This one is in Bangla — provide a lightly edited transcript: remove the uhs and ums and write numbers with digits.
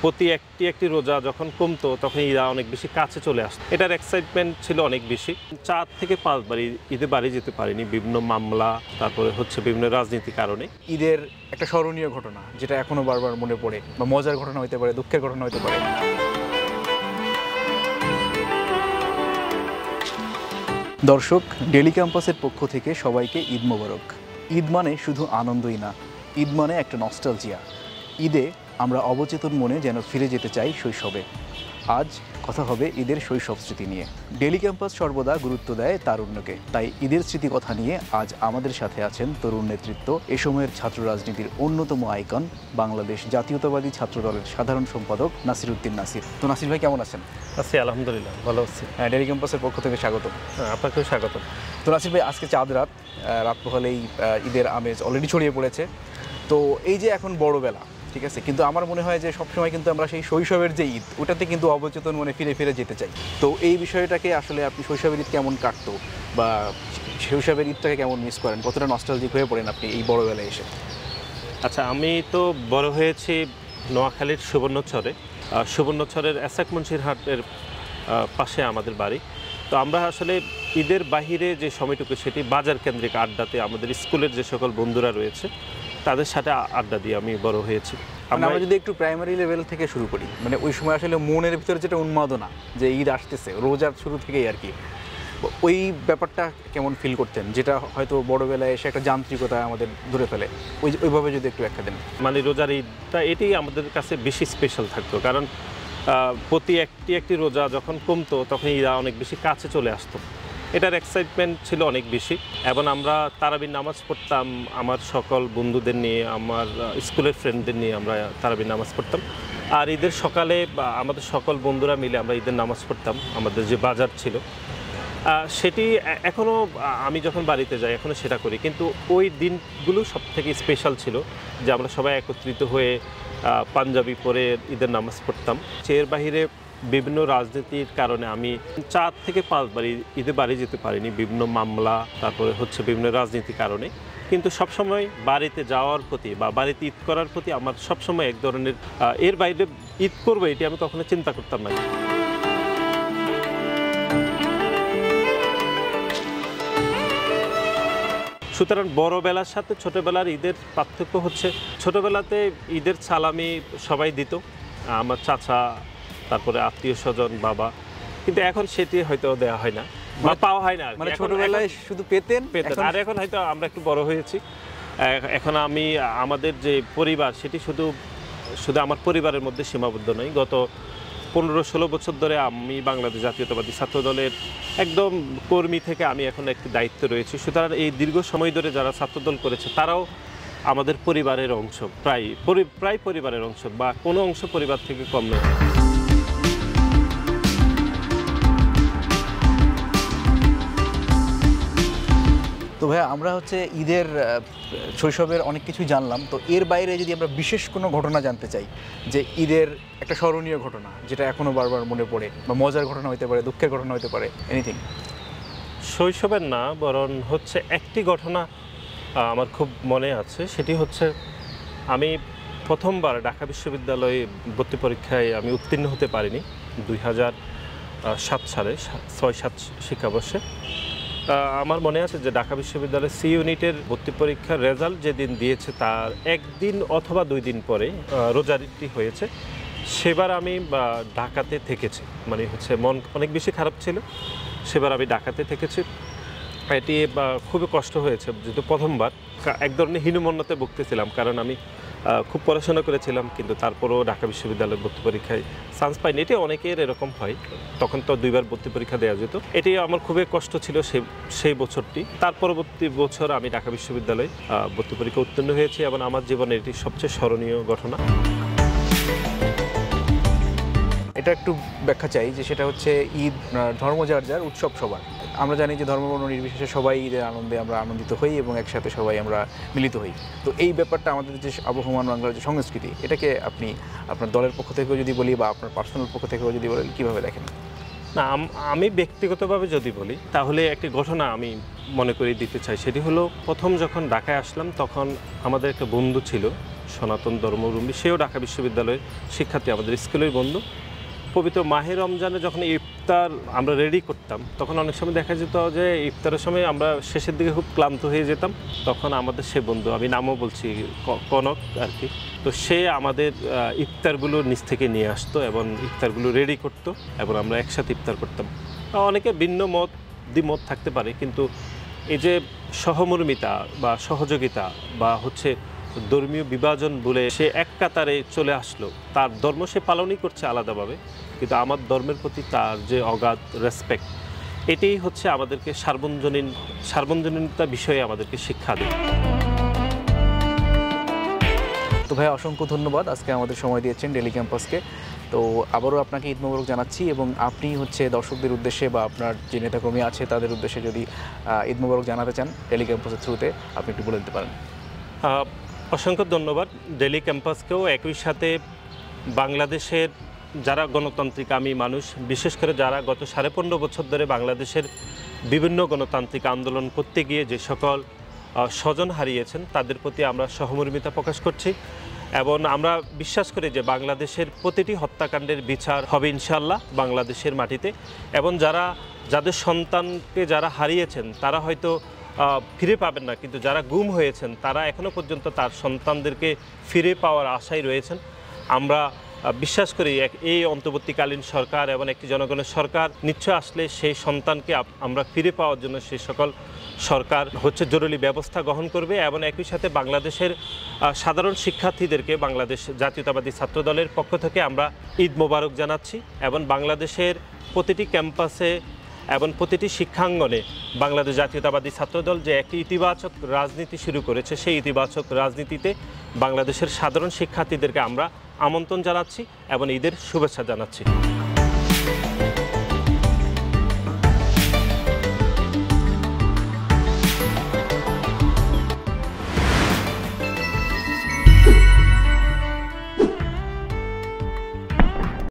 প্রতি একটি একটি রোজা যখন কমতো তখন ঈদ অনেক বেশি কাছে চলে আসতো। এটার এক্সাইটমেন্ট ছিল অনেক বেশি। 4 থেকে 5 বার ঈদে বাড়ি যেতে পারিনি, বিভিন্ন মামলা, তারপরে হচ্ছে বিভিন্ন রাজনীতির কারণে। ঈদের একটা স্মরণীয় ঘটনা যেটা এখনো বারবার মনে পড়ে, বা মজার ঘটনা হতে পারে, দুঃখের ঘটনা হতে পারে। দর্শক, ডেইলি ক্যাম্পাসের পক্ষ থেকে সবাইকে ঈদ মোবারক। ঈদ মানে শুধু আনন্দই না, ঈদ মানে একটা নস্টালজিয়া। ঈদে আমরা অবচেতন মনে যেন ফিরে যেতে চাই শৈশবে। আজ কথা হবে ঈদের শৈশব স্মৃতি নিয়ে। ডেইলি ক্যাম্পাস সর্বদা গুরুত্ব দেয় তারুণ্যকে, তাই ঈদের স্মৃতি কথা নিয়ে আজ আমাদের সাথে আছেন তরুণ নেতৃত্ব, এ সময়ের ছাত্র রাজনীতির অন্যতম আইকন, বাংলাদেশ জাতীয়তাবাদী ছাত্র দলের সাধারণ সম্পাদক নাসির উদ্দিন নাসির। তো নাসির ভাই, কেমন আছেন? আছি আলহামদুলিল্লাহ, ভালো আছি। ডেইলি ক্যাম্পাসের পক্ষ থেকে স্বাগত। আপনাকেও স্বাগত। তো নাসির ভাই, আজকে চাঁদ রাত পোহালেই ঈদের আমেজ অলরেডি ছড়িয়ে পড়েছে। তো এই যে এখন বড়বেলা, ঠিক আছে, কিন্তু আমার মনে হয় যে সবসময় কিন্তু আমরা সেই শৈশবের যে ঈদ, ওটাতে কিন্তু অবচেতন মনে ফিরে ফিরে যেতে চাই। তো এই বিষয়টাকে আসলে আপনি শৈশবের ঈদ কেমন কাটতো, বা শৈশবের ঈদটাকে কেমন মিস করেন, কতটা নস্টালজিক হয়ে পড়েন আপনি এই বড়বেলায় এসে? আচ্ছা, আমি তো বড় হয়েছি নোয়াখালীর সুবর্ণচরের এসাক মুন্সিরহাটের পাশে আমাদের বাড়ি। তো আমরা আসলে ঈদের বাহিরে যে সময়টুকু, সেটি বাজার কেন্দ্রিক আড্ডাতে আমাদের স্কুলের যে সকল বন্ধুরা রয়েছে তাদের সাথে আড্ডা দিয়ে আমি বড় হয়েছি। আমরা যদি একটু প্রাইমারি লেভেল থেকে শুরু করি, মানে ওই সময় আসলে মনের ভিতরে যেটা উন্মাদনা যে ঈদ আসতেছে, রোজার শুরু থেকেই আর কি, ওই ব্যাপারটা কেমন ফিল করতেন, যেটা হয়তো বড়বেলায় এসে একটা যান্ত্রিকতা আমাদের ধরে ফেলে, ওইভাবে যদি একটু ব্যাখ্যা দেন। মানে রোজার ঈদটা এটাই আমাদের কাছে বেশি স্পেশাল থাকতো, কারণ প্রতি একটি একটি রোজা যখন কমতো তখন ঈদ অনেক বেশি কাছে চলে আসতো। এটার এক্সাইটমেন্ট ছিল অনেক বেশি, এবং আমরা তারাবির নামাজ পড়তাম আমার সকল বন্ধুদের নিয়ে, আমার স্কুলের ফ্রেন্ডদের নিয়ে আমরা তারাবির নামাজ পড়তাম। আর ঈদের সকালে আমাদের সকল বন্ধুরা মিলে আমরা ঈদের নামাজ পড়তাম। আমাদের যে বাজার ছিল সেটি এখনও, আমি যখন বাড়িতে যাই এখনও সেটা করি, কিন্তু ওই দিনগুলো সব থেকে স্পেশাল ছিল যে আমরা সবাই একত্রিত হয়ে পাঞ্জাবি পরে ঈদের নামাজ পড়তাম। এর বাহিরে বিভিন্ন রাজনীতির কারণে আমি 4 থেকে 5 বার ঈদে বাড়ি যেতে পারিনি, বিভিন্ন মামলা, তারপরে হচ্ছে বিভিন্ন রাজনীতির কারণে। কিন্তু সবসময় বাড়িতে যাওয়ার প্রতি বা বাড়িতে ঈদ করার প্রতি আমার সবসময় এক ধরনের, এর বাইরে ঈদ করবো এটি আমি কখনো চিন্তা করতাম না। সুতরাং বড়বেলার সাথে ছোটোবেলার ঈদের পার্থক্য হচ্ছে, ছোটোবেলাতে ঈদের সালামি সবাই দিত, আমার চাচা, তারপরে আত্মীয় স্বজন, বাবা, কিন্তু এখন সেটি হয়তো দেওয়া হয় না বা পাওয়া হয় না। মানে ছোটবেলায় শুধু পেতেন, আর এখন হয়তো আমরা একটু বড় হয়েছি, এখন আমি আমাদের যে পরিবার সেটি শুধু আমার পরিবারের মধ্যে সীমাবদ্ধ নয়। গত 15-16 বছর ধরে আমি বাংলাদেশ জাতীয়তাবাদী ছাত্র দলের একদম কর্মী থেকে আমি এখন একটি দায়িত্ব রয়েছি। সুতরাং এই দীর্ঘ সময় ধরে যারা ছাত্রদল করেছে তারাও আমাদের পরিবারের অংশ, প্রায় পরিবারের অংশ, বা কোনো অংশ পরিবার থেকে কম নয়। তো ভাইয়া, আমরা হচ্ছে ঈদের শৈশবের অনেক কিছুই জানলাম। তো এর বাইরে যদি আমরা বিশেষ কোনো ঘটনা জানতে চাই, যে ঈদের একটা স্মরণীয় ঘটনা যেটা এখনো বারবার মনে পড়ে, বা মজার ঘটনা হতে পারে, দুঃখের ঘটনা হতে পারে, এনিথিং। শৈশবের না, বরং হচ্ছে একটি ঘটনা আমার খুব মনে আছে। সেটি হচ্ছে, আমি প্রথমবার ঢাকা বিশ্ববিদ্যালয়ে ভর্তি পরীক্ষায় আমি উত্তীর্ণ হতে পারিনি 2007 সালে, 6-7 শিক্ষাবর্ষে। আমার মনে আছে যে ঢাকা বিশ্ববিদ্যালয়ের সি ইউনিটের ভর্তি পরীক্ষার রেজাল্ট যেদিন দিয়েছে তার একদিন অথবা 2 দিন পরে রোজারিটি হয়েছে। সেবার আমি ঢাকাতে থেকেছি, মানে হচ্ছে মন অনেক বেশি খারাপ ছিল, সেবার আমি ঢাকাতে থেকেছি। এটি খুবই কষ্ট হয়েছে, যেহেতু প্রথমবার এক ধরনের হীনমন্যতায় ভুগতেছিলাম, কারণ আমি খুব পড়াশোনা করেছিলাম কিন্তু তারপরও ঢাকা বিশ্ববিদ্যালয়ের ভর্তি পরীক্ষায় চান্স পাইনি। এটি অনেকের এরকম হয়, তখন তো 2 বার ভর্তি পরীক্ষা দেওয়া যেত। এটি আমার খুবই কষ্ট ছিল সেই বছরটি। তার পরবর্তী বছর আমি ঢাকা বিশ্ববিদ্যালয়ে ভর্তি পরীক্ষা উত্তীর্ণ হয়েছি, এবং আমার জীবনের এটি সবচেয়ে স্মরণীয় ঘটনা। এটা একটু ব্যাখ্যা চাই, যে সেটা হচ্ছে ঈদ ধর্ম যার যার, উৎসব সবার। আমরা জানি যে ধর্মবর্ণ নির্বিশেষে সবাই ঈদের আনন্দে আমরা আনন্দিত হই এবং একসাথে সবাই আমরা মিলিত হই। তো এই ব্যাপারটা আমাদের যে আবহমান বাংলার যে সংস্কৃতি, এটাকে আপনি আপনার দলের পক্ষ থেকেও যদি বলি, বা আপনার পার্সোনাল পক্ষ থেকেও যদি বলেন, কীভাবে দেখেন? না, আমি ব্যক্তিগতভাবে যদি বলি তাহলে একটি ঘটনা আমি মনে করিয়ে দিতে চাই সেটি হলো, প্রথম যখন ঢাকায় আসলাম তখন আমাদের একটা বন্ধু ছিল সনাতন ধর্মাবলম্বী, সেও ঢাকা বিশ্ববিদ্যালয়ের শিক্ষার্থী, আমাদের স্কুলের বন্ধু। পবিত্র মাহে রমজানে যখন ইফতার আমরা রেডি করতাম তখন অনেক সময় দেখা যেত যে ইফতারের সময় আমরা শেষের দিকে খুব ক্লান্ত হয়ে যেতাম। তখন আমাদের সে বন্ধু, আমি নামও বলছি, কনক আর কি, তো সে আমাদের ইফতারগুলো নিচ থেকে নিয়ে আসতো এবং ইফতারগুলো রেডি করতো এবং আমরা একসাথে ইফতার করতাম। অনেকে ভিন্ন দ্বিমত থাকতে পারে, কিন্তু এই যে সহমর্মিতা বা সহযোগিতা বা হচ্ছে ধর্মীয় বিভাজন বলে সে এক কাতারে চলে আসলো, তার ধর্ম সে পালনই করছে আলাদাভাবে, কিন্তু আমার ধর্মের প্রতি তার যে অগাধ রেসপেক্ট, এটাই হচ্ছে আমাদেরকে সার্বজনীনতা বিষয়ে আমাদেরকে শিক্ষা দেয়। তো ভাই অসংখ্য ধন্যবাদ আজকে আমাদের সময় দিয়েছেন ডেইলি ক্যাম্পাসকে। তো আবারও আপনাকে ঈদ মোবারক জানাচ্ছি, এবং আপনি হচ্ছে দর্শকদের উদ্দেশ্যে বা আপনার যে নেতাকর্মী আছে তাদের উদ্দেশ্যে যদি ঈদ মোবারক জানাতে চান ডেইলি ক্যাম্পাসের থ্রুতে, আপনি একটু বলে দিতে পারেন। অসংখ্য ধন্যবাদ ডেইলি ক্যাম্পাসকেও। একই সাথে বাংলাদেশের যারা গণতান্ত্রিক আমি মানুষ, বিশেষ করে যারা গত 15.5 বছর ধরে বাংলাদেশের বিভিন্ন গণতান্ত্রিক আন্দোলন করতে গিয়ে যে সকল স্বজন হারিয়েছেন, তাদের প্রতি আমরা সহমর্মিতা প্রকাশ করছি এবং আমরা বিশ্বাস করি যে বাংলাদেশের প্রতিটি হত্যাকাণ্ডের বিচার হবে ইনশাআল্লাহ বাংলাদেশের মাটিতে। এবং যাদের সন্তানকে যারা হারিয়েছেন তারা হয়তো ফিরে পাবেন না, কিন্তু যারা গুম হয়েছেন তারা এখনও পর্যন্ত তার সন্তানদেরকে ফিরে পাওয়ার আশায় রয়েছেন। আমরা বিশ্বাস করি এই অন্তর্বর্তীকালীন সরকার এবং একটি জনগণের সরকার নিশ্চয় আসলে সেই সন্তানকে আমরা ফিরে পাওয়ার জন্য সেই সকল সরকার জরুরি ব্যবস্থা গ্রহণ করবে। এবং একই সাথে বাংলাদেশের সাধারণ শিক্ষার্থীদেরকে বাংলাদেশ জাতীয়তাবাদী ছাত্রদলের পক্ষ থেকে আমরা ঈদ মোবারক জানাচ্ছি এবং বাংলাদেশের প্রতিটি ক্যাম্পাসে এবং প্রতিটি শিক্ষাঙ্গনে বাংলাদেশ জাতীয়তাবাদী ছাত্রদল যে একটি ইতিবাচক রাজনীতি শুরু করেছে, সেই ইতিবাচক রাজনীতিতে বাংলাদেশের সাধারণ শিক্ষার্থীদেরকে আমরা আমন্ত্রণ জানাচ্ছি এবং ঈদের শুভেচ্ছা জানাচ্ছি।